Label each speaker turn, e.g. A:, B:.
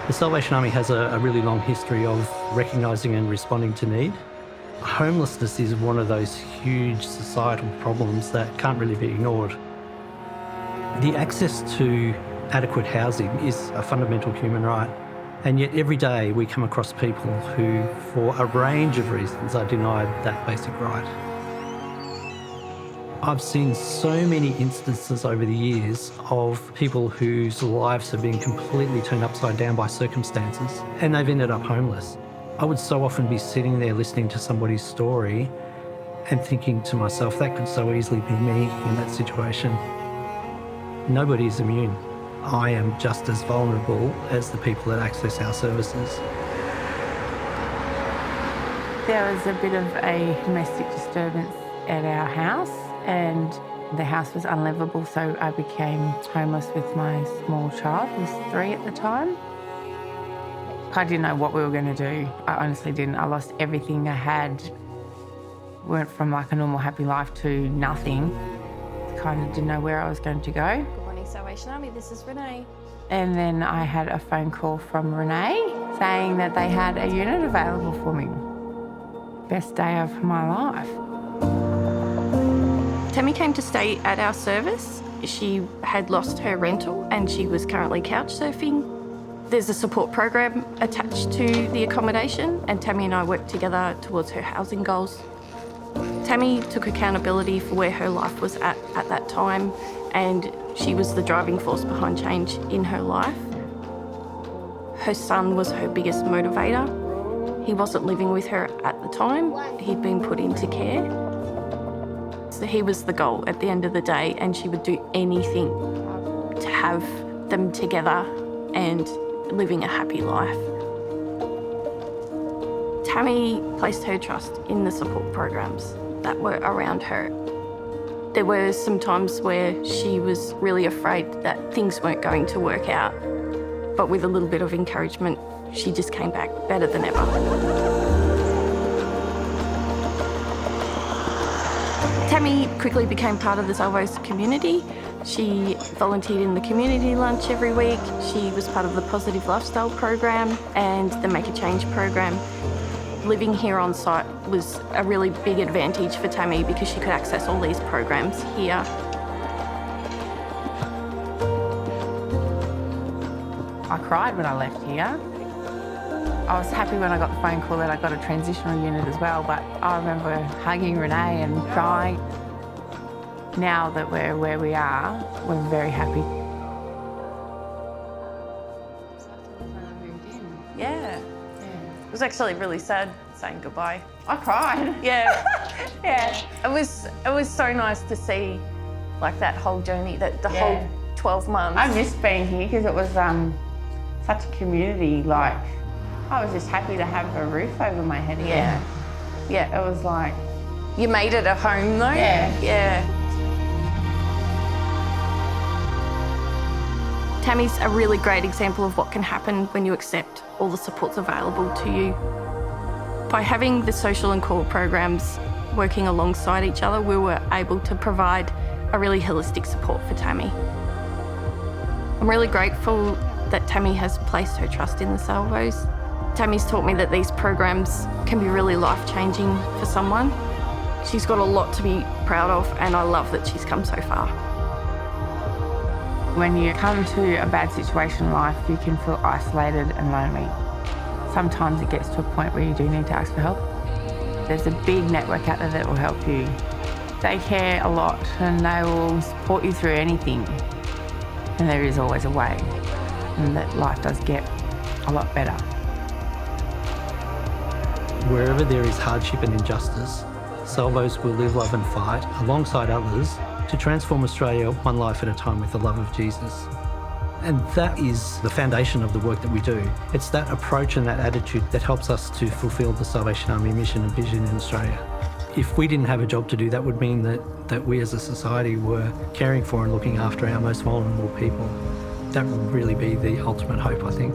A: The Salvation Army has a really long history of recognising and responding to need. Homelessness is one of those huge societal problems that can't really be ignored. The access to adequate housing is a fundamental human right, and yet every day we come across people who, for a range of reasons, are denied that basic right. I've seen so many instances over the years of people whose lives have been completely turned upside down by circumstances, and they've ended up homeless. I would so often be sitting there listening to somebody's story and thinking to myself, that could so easily be me in that situation. Nobody's immune. I am just as vulnerable as the people that access our services.
B: There was a bit of a domestic disturbance at our house, and the house was unlivable, so I became homeless with my small child, who was 3 at the time. I didn't know what we were going to do. I honestly didn't. I lost everything I had. Went from like a normal happy life to nothing. Kind of didn't know where I was going to go.
C: Good morning, Salvation Army. This is Renee.
B: And then I had a phone call from Renee saying that they had a unit available for me. Best day of my life.
C: Tammy came to stay at our service. She had lost her rental and she was currently couch surfing. There's a support program attached to the accommodation, and Tammy and I worked together towards her housing goals. Tammy took accountability for where her life was at that time, and she was the driving force behind change in her life. Her son was her biggest motivator. He wasn't living with her at the time. He'd been put into care. So he was the goal at the end of the day, and she would do anything to have them together and living a happy life. Tammy placed her trust in the support programs that were around her. There were some times where she was really afraid that things weren't going to work out, but with a little bit of encouragement, she just came back better than ever. Tammy quickly became part of the Salvos community. She volunteered in the community lunch every week. She was part of the Positive Lifestyle program and the Make a Change program. Living here on site was a really big advantage for Tammy because she could access all these programs here.
B: I cried when I left here. I was happy when I got the phone call that I got a transitional unit as well, but I remember hugging Renee and crying. Now that we're where we are, we're very happy.
C: Yeah. It was actually really sad saying goodbye.
B: I cried.
C: Yeah.
B: Yeah.
C: It was so nice to see like that whole journey, that the
B: Yeah.
C: whole 12 months.
B: I missed being here because it was such a community. Like, I was just happy to have a roof over my head again.
C: Yeah.
B: It was like...
C: You made it a home though?
B: Yeah.
C: Yeah. Tammy's a really great example of what can happen when you accept all the supports available to you. By having the social and core programs working alongside each other, we were able to provide a really holistic support for Tammy. I'm really grateful that Tammy has placed her trust in the Salvos. Tammy's taught me that these programs can be really life-changing for someone. She's got a lot to be proud of, and I love that she's come so far.
B: When you come to a bad situation in life, you can feel isolated and lonely. Sometimes it gets to a point where you do need to ask for help. There's a big network out there that will help you. They care a lot and they will support you through anything. And there is always a way, and that life does get a lot better.
A: Wherever there is hardship and injustice, Salvos will live, love and fight alongside others to transform Australia one life at a time with the love of Jesus. And that is the foundation of the work that we do. It's that approach and that attitude that helps us to fulfil the Salvation Army mission and vision in Australia. If we didn't have a job to do, that would mean that we as a society were caring for and looking after our most vulnerable people. That would really be the ultimate hope, I think.